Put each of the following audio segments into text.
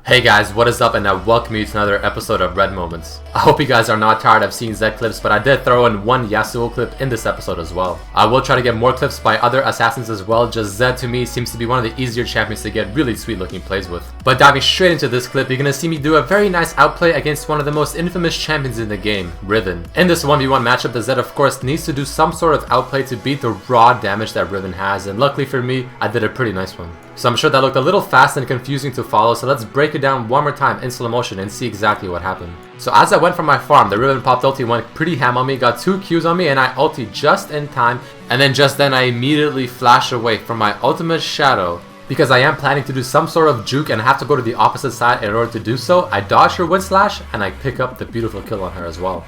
Hey guys, what is up, and I welcome you to another episode of Red Moments. I hope you guys are not tired of seeing Zed clips, but I did throw in one Yasuo clip in this episode as well. I will try to get more clips by other assassins as well, just Zed to me seems to be one of the easier champions to get really sweet looking plays with. But diving straight into this clip, you're gonna see me do a very nice outplay against one of the most infamous champions in the game, Riven. In this 1v1 matchup, the Zed of course needs to do some sort of outplay to beat the raw damage that Riven has, and luckily for me, I did a pretty nice one. So I'm sure that looked a little fast and confusing to follow, so let's break it down one more time in slow motion and see exactly what happened. So as I went from my farm, the Riven popped ulti, went pretty ham on me, got 2 Qs on me, and I ulti just in time, and then just then I immediately flash away from my ultimate shadow. Because I am planning to do some sort of juke and have to go to the opposite side in order to do so, I dodge her wind slash and I pick up the beautiful kill on her as well.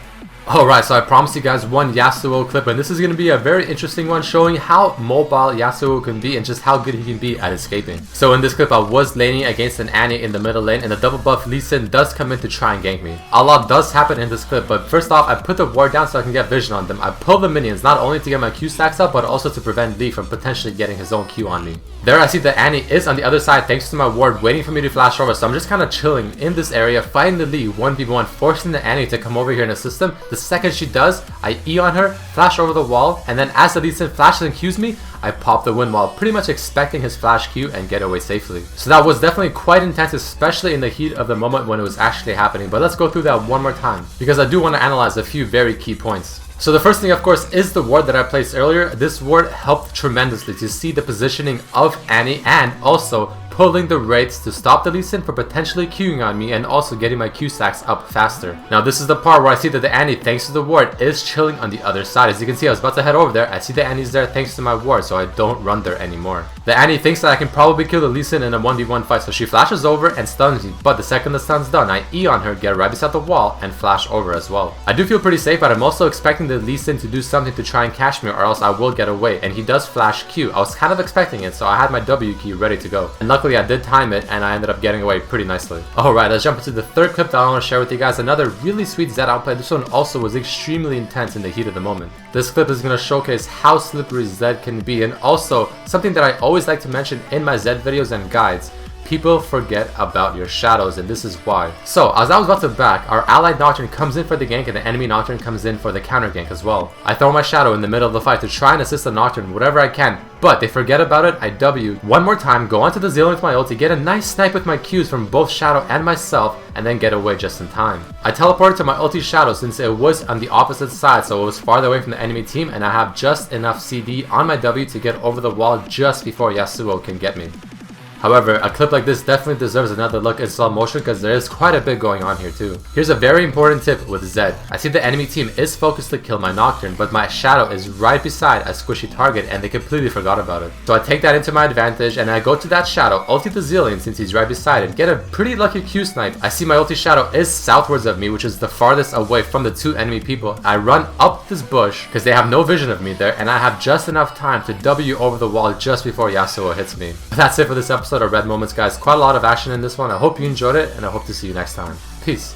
Alright, so I promised you guys one Yasuo clip, and this is going to be a very interesting one showing how mobile Yasuo can be and just how good he can be at escaping. So in this clip I was laning against an Annie in the middle lane, and the double buff Lee Sin does come in to try and gank me. A lot does happen in this clip, but first off I put the ward down so I can get vision on them. I pull the minions not only to get my Q stacks up but also to prevent Lee from potentially getting his own Q on me. There I see that Annie is on the other side thanks to my ward waiting for me to flash over, so I'm just kind of chilling in this area fighting the Lee 1v1, forcing the Annie to come over here and assist him. The second she does, I E on her, flash over the wall, and then as the Lee Sin flashes and Qs me, I pop the wind wall, pretty much expecting his flash Q and get away safely. So that was definitely quite intense, especially in the heat of the moment when it was actually happening. But let's go through that one more time, because I do want to analyze a few very key points. So the first thing of course is the ward that I placed earlier. This ward helped tremendously to see the positioning of Annie and also pulling the raids to stop the Lee Sin from potentially queuing on me and also getting my Q stacks up faster. Now this is the part where I see that the Annie, thanks to the ward, is chilling on the other side. As you can see, I was about to head over there. I see the Annie's there thanks to my ward, so I don't run there anymore. The Annie thinks that I can probably kill the Lee Sin in a 1v1 fight, so she flashes over and stuns me. But the second the stun's done, I E on her, get right beside the wall, and flash over as well. I do feel pretty safe, but I'm also expecting the Lee Sin to do something to try and catch me or else I will get away. And he does flash Q. I was kind of expecting it, so I had my W key ready to go. And luckily I did time it, and I ended up getting away pretty nicely. Alright, let's jump into the third clip that I want to share with you guys. Another really sweet Zed outplay. This one also was extremely intense in the heat of the moment. This clip is going to showcase how slippery Zed can be, and also something that I always like to mention in my Zed videos and guides. People forget about your shadows, and this is why. So, as I was about to back, our allied Nocturne comes in for the gank and the enemy Nocturne comes in for the counter gank as well. I throw my shadow in the middle of the fight to try and assist the Nocturne whatever I can, but they forget about it. I W one more time, go onto the Zillion with my ulti, get a nice snipe with my Qs from both Shadow and myself, and then get away just in time. I teleported to my ulti Shadow since it was on the opposite side, so it was farther away from the enemy team, and I have just enough CD on my W to get over the wall just before Yasuo can get me. However, a clip like this definitely deserves another look in slow motion because there is quite a bit going on here too. Here's a very important tip with Zed. I see the enemy team is focused to kill my Nocturne, but my Shadow is right beside a squishy target and they completely forgot about it. So I take that into my advantage and I go to that Shadow, ulti the Zillion since he's right beside it, get a pretty lucky Q snipe. I see my ulti Shadow is southwards of me, which is the farthest away from the 2 enemy people. I run up this bush because they have no vision of me there, and I have just enough time to W over the wall just before Yasuo hits me. But that's it for this episode of Red Moments, guys. Quite a lot of action in this one. I hope you enjoyed it, and I hope to see you next time. Peace.